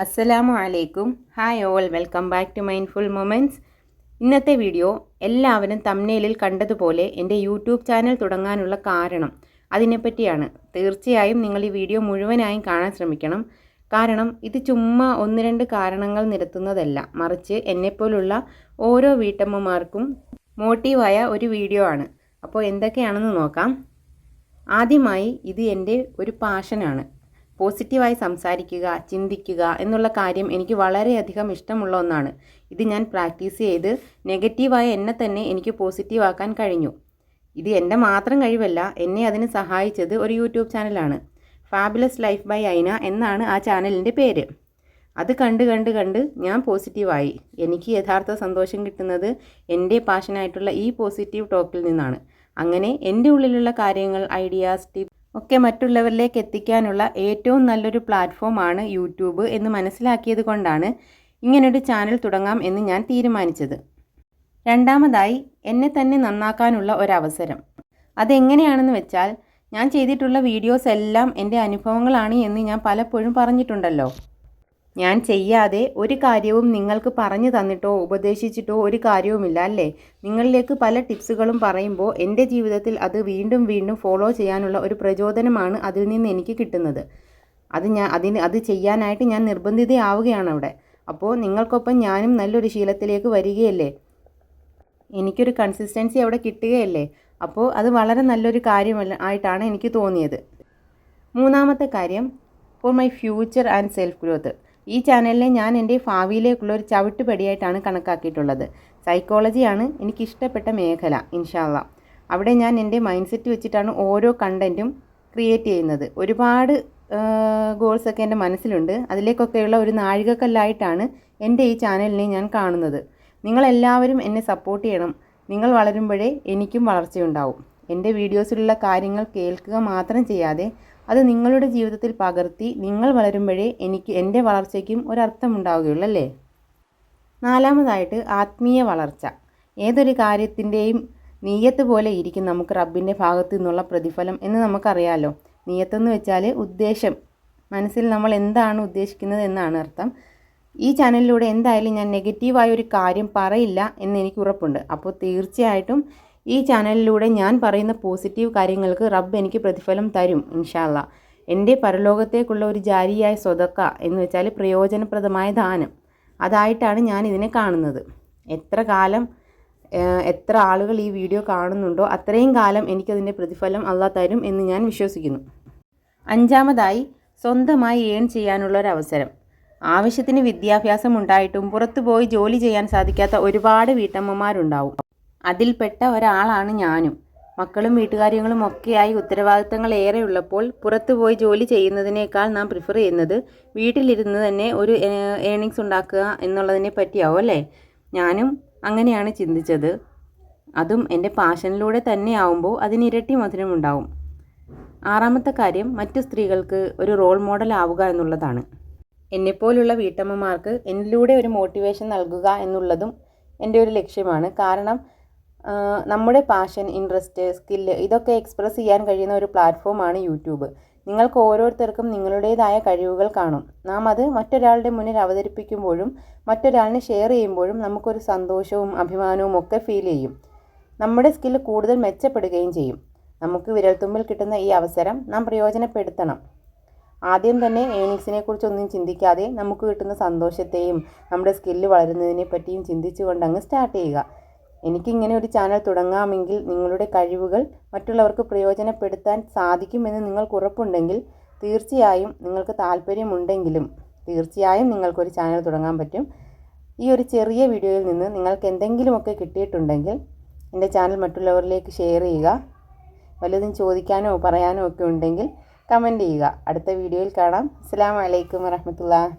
അസ്സലാമു അലൈക്കും. Hi all, welcome back to mindful moments. ഇന്നത്തെ വീഡിയോ എല്ലാവരും തംബ്നെയിലിൽ കണ്ടതുപോലെ എൻ്റെ യൂട്യൂബ് ചാനൽ തുടങ്ങാനുള്ള കാരണം അതിനെപ്പറ്റിയാണ്. തീർച്ചയായും നിങ്ങൾ ഈ വീഡിയോ മുഴുവനായും കാണാൻ ശ്രമിക്കണം. കാരണം ഇത് ചുമ്മാ ഒന്ന് രണ്ട് കാരണങ്ങൾ നിരത്തുന്നതല്ല, മറിച്ച് എന്നെപ്പോലുള്ള ഓരോ വീട്ടമ്മമാർക്കും മോട്ടീവായ ഒരു വീഡിയോ ആണ്. അപ്പോൾ എന്തൊക്കെയാണെന്ന് നോക്കാം. ആദ്യമായി ഇത് എൻ്റെ ഒരു പാഷനാണ്. പോസിറ്റീവായി സംസാരിക്കുക, ചിന്തിക്കുക എന്നുള്ള കാര്യം എനിക്ക് വളരെയധികം ഇഷ്ടമുള്ള ഒന്നാണ്. ഇത് ഞാൻ പ്രാക്ടീസ് ചെയ്ത് നെഗറ്റീവായ എന്നെ തന്നെ എനിക്ക് പോസിറ്റീവാക്കാൻ കഴിഞ്ഞു. ഇത് എൻ്റെ മാത്രം കഴിവല്ല, എന്നെ അതിന് സഹായിച്ചത് ഒരു യൂട്യൂബ് ചാനലാണ്. ഫാബുലസ് ലൈഫ് ബൈ ഐന എന്നാണ് ആ ചാനലിൻ്റെ പേര്. അത് കണ്ട് ഞാൻ പോസിറ്റീവായി. എനിക്ക് യഥാർത്ഥ സന്തോഷം കിട്ടുന്നത് എൻ്റെ പാഷനായിട്ടുള്ള ഈ പോസിറ്റീവ് ടോക്കിൽ നിന്നാണ്. അങ്ങനെ എൻ്റെ ഉള്ളിലുള്ള കാര്യങ്ങൾ, ഐഡിയാസ്, ടിപ്സ് ഒക്കെ മറ്റുള്ളവരിലേക്ക് എത്തിക്കാനുള്ള ഏറ്റവും നല്ലൊരു പ്ലാറ്റ്ഫോമാണ് യൂട്യൂബ് എന്ന് മനസ്സിലാക്കിയത് കൊണ്ടാണ് ഇങ്ങനൊരു ചാനൽ തുടങ്ങാം എന്ന് ഞാൻ തീരുമാനിച്ചത്. രണ്ടാമതായി, എന്നെ തന്നെ നന്നാക്കാനുള്ള ഒരവസരം. അതെങ്ങനെയാണെന്ന് വെച്ചാൽ, ഞാൻ ചെയ്തിട്ടുള്ള വീഡിയോസ് എല്ലാം എൻ്റെ അനുഭവങ്ങളാണ് എന്ന് ഞാൻ പലപ്പോഴും പറഞ്ഞിട്ടുണ്ടല്ലോ. ഞാൻ ചെയ്യാതെ ഒരു കാര്യവും നിങ്ങൾക്ക് പറഞ്ഞു തന്നിട്ടോ ഉപദേശിച്ചിട്ടോ ഒരു കാര്യവുമില്ല അല്ലേ? നിങ്ങളിലേക്ക് പല ടിപ്സുകളും പറയുമ്പോൾ എൻ്റെ ജീവിതത്തിൽ അത് വീണ്ടും ഫോളോ ചെയ്യാനുള്ള ഒരു പ്രചോദനമാണ് അതിൽ നിന്ന് എനിക്ക് കിട്ടുന്നത്. അത് ചെയ്യാനായിട്ട് ഞാൻ നിർബന്ധിതയാവുകയാണ് അവിടെ. അപ്പോൾ നിങ്ങൾക്കൊപ്പം ഞാനും നല്ലൊരു ശീലത്തിലേക്ക് വരികയല്ലേ, എനിക്കൊരു കൺസിസ്റ്റൻസി അവിടെ കിട്ടുകയല്ലേ. അപ്പോൾ അത് വളരെ നല്ലൊരു കാര്യമായിട്ടാണ് എനിക്ക് തോന്നിയത്. മൂന്നാമത്തെ കാര്യം, for my future and self growth. ഈ ചാനലിനെ ഞാൻ എൻ്റെ ഭാവിയിലേക്കുള്ള ഒരു ചവിട്ടുപടിയായിട്ടാണ് കണക്കാക്കിയിട്ടുള്ളത്. സൈക്കോളജിയാണ് എനിക്കിഷ്ടപ്പെട്ട മേഖല. ഇൻഷാ അല്ലാ അവിടെ ഞാൻ എൻ്റെ മൈൻഡ് സെറ്റ് വെച്ചിട്ടാണ് ഓരോ കണ്ടൻറ്റും ക്രിയേറ്റ് ചെയ്യുന്നത്. ഒരുപാട് ഗോൾസൊക്കെ എൻ്റെ മനസ്സിലുണ്ട്. അതിലേക്കൊക്കെയുള്ള ഒരു നാഴികക്കല്ലായിട്ടാണ് എൻ്റെ ഈ ചാനലിനെ ഞാൻ കാണുന്നത്. നിങ്ങളെല്ലാവരും എന്നെ സപ്പോർട്ട് ചെയ്യണം. നിങ്ങൾ വളരുമ്പോഴേ എനിക്കും വളർച്ചയുണ്ടാവും. എൻ്റെ വീഡിയോസിലുള്ള കാര്യങ്ങൾ കേൾക്കുക മാത്രം ചെയ്യാതെ അത് നിങ്ങളുടെ ജീവിതത്തിൽ പകർത്തി നിങ്ങൾ വളരുമ്പോഴേ എൻ്റെ വളർച്ചയ്ക്കും ഒരർത്ഥമുണ്ടാവുകയുള്ളൂ അല്ലേ? നാലാമതായിട്ട്, ആത്മീയ വളർച്ച. ഏതൊരു കാര്യത്തിൻ്റെയും നിയ്യത്ത് പോലെ ഇരിക്കും നമുക്ക് റബ്ബിൻ്റെ ഭാഗത്തു നിന്നുള്ള പ്രതിഫലം എന്ന് നമുക്കറിയാമല്ലോ. നിയ്യത്തെന്ന് വെച്ചാൽ ഉദ്ദേശം, മനസ്സിൽ നമ്മൾ എന്താണ് ഉദ്ദേശിക്കുന്നത് എന്നാണ് അർത്ഥം. ഈ ചാനലിലൂടെ എന്തായാലും ഞാൻ നെഗറ്റീവായ ഒരു കാര്യം പറയില്ല എന്ന് എനിക്ക് ഉറപ്പുണ്ട്. അപ്പോൾ തീർച്ചയായിട്ടും ഈ ചാനലിലൂടെ ഞാൻ പറയുന്ന പോസിറ്റീവ് കാര്യങ്ങൾക്ക് റബ്ബ് എനിക്ക് പ്രതിഫലം തരും ഇൻഷാ അല്ലാ. എൻ്റെ പരലോകത്തേക്കുള്ള ഒരു ജാരിയായ സ്വതക്ക എന്ന് വെച്ചാൽ പ്രയോജനപ്രദമായ ദാനം, അതായിട്ടാണ് ഞാൻ ഇതിനെ കാണുന്നത്. എത്ര ആളുകൾ ഈ വീഡിയോ കാണുന്നുണ്ടോ അത്രയും കാലം എനിക്കതിൻ്റെ പ്രതിഫലം അള്ളാഹ് തരും എന്ന് ഞാൻ വിശ്വസിക്കുന്നു. അഞ്ചാമതായി, സ്വന്തമായി ഏൺ ചെയ്യാനുള്ളൊരവസരം. ആവശ്യത്തിന് വിദ്യാഭ്യാസം ഉണ്ടായിട്ടും പുറത്തുപോയി ജോലി ചെയ്യാൻ സാധിക്കാത്ത ഒരുപാട് വീട്ടമ്മമാരുണ്ടാവും. അതിൽപ്പെട്ട ഒരാളാണ് ഞാനും. മക്കളും വീട്ടുകാര്യങ്ങളും ഒക്കെയായി ഉത്തരവാദിത്തങ്ങൾ ഏറെ ഉള്ളപ്പോൾ പുറത്തു പോയി ജോലി ചെയ്യുന്നതിനേക്കാൾ നാം പ്രിഫർ ചെയ്യുന്നത് വീട്ടിലിരുന്ന് തന്നെ ഒരു ഏണിങ്സ് ഉണ്ടാക്കുക എന്നുള്ളതിനെ പറ്റിയാവും അല്ലേ? ഞാനും അങ്ങനെയാണ് ചിന്തിച്ചത്. അതും എൻ്റെ പാഷനിലൂടെ തന്നെ ആവുമ്പോൾ അതിന് ഇരട്ടി മധുരമുണ്ടാവും. ആറാമത്തെ കാര്യം, മറ്റു സ്ത്രീകൾക്ക് ഒരു റോൾ മോഡൽ ആവുക എന്നുള്ളതാണ്. എന്നെപ്പോലുള്ള വീട്ടമ്മമാർക്ക് എന്നിലൂടെ ഒരു മോട്ടിവേഷൻ നൽകുക എന്നുള്ളതും എൻ്റെ ഒരു ലക്ഷ്യമാണ്. കാരണം നമ്മുടെ പാഷൻ, ഇൻട്രസ്റ്റ്, സ്കില്ല് ഇതൊക്കെ എക്സ്പ്രസ് ചെയ്യാൻ കഴിയുന്ന ഒരു പ്ലാറ്റ്ഫോമാണ് യൂട്യൂബ്. നിങ്ങൾക്ക് ഓരോരുത്തർക്കും നിങ്ങളുടേതായ കഴിവുകൾ കാണും. നാം അത് മറ്റൊരാളുടെ മുന്നിൽ അവതരിപ്പിക്കുമ്പോഴും മറ്റൊരാളിനെ ഷെയർ ചെയ്യുമ്പോഴും നമുക്കൊരു സന്തോഷവും അഭിമാനവും ഒക്കെ ഫീൽ ചെയ്യും. നമ്മുടെ സ്കില്ല് കൂടുതൽ മെച്ചപ്പെടുകയും ചെയ്യും. നമുക്ക് വിരൽത്തുമ്പിൽ കിട്ടുന്ന ഈ അവസരം നാം പ്രയോജനപ്പെടുത്തണം. ആദ്യം തന്നെ ഏണിങ്സിനെ കുറിച്ചൊന്നും ചിന്തിക്കാതെ നമുക്ക് കിട്ടുന്ന സന്തോഷത്തെയും നമ്മുടെ സ്കില്ല് വളരുന്നതിനെ പറ്റിയും ചിന്തിച്ചുകൊണ്ട് അങ്ങ് സ്റ്റാർട്ട് ചെയ്യുക. എനിക്കിങ്ങനെ ഒരു ചാനൽ തുടങ്ങാമെങ്കിൽ നിങ്ങളുടെ കഴിവുകൾ മറ്റുള്ളവർക്ക് പ്രയോജനപ്പെടുത്താൻ സാധിക്കുമെന്ന് നിങ്ങൾക്ക് ഉറപ്പുണ്ടെങ്കിൽ തീർച്ചയായും, നിങ്ങൾക്ക് താല്പര്യമുണ്ടെങ്കിലും തീർച്ചയായും നിങ്ങൾക്കൊരു ചാനൽ തുടങ്ങാൻ പറ്റും. ഈ ഒരു ചെറിയ വീഡിയോയിൽ നിന്ന് നിങ്ങൾക്ക് എന്തെങ്കിലുമൊക്കെ കിട്ടിയിട്ടുണ്ടെങ്കിൽ എൻ്റെ ചാനൽ മറ്റുള്ളവരിലേക്ക് ഷെയർ ചെയ്യുക. വല്ലതും ചോദിക്കാനോ പറയാനോ ഒക്കെ ഉണ്ടെങ്കിൽ കമൻറ്റ് ചെയ്യുക. അടുത്ത വീഡിയോയിൽ കാണാം. അസ്സലാമു അലൈക്കും വറഹ്മത്തുള്ളാഹി.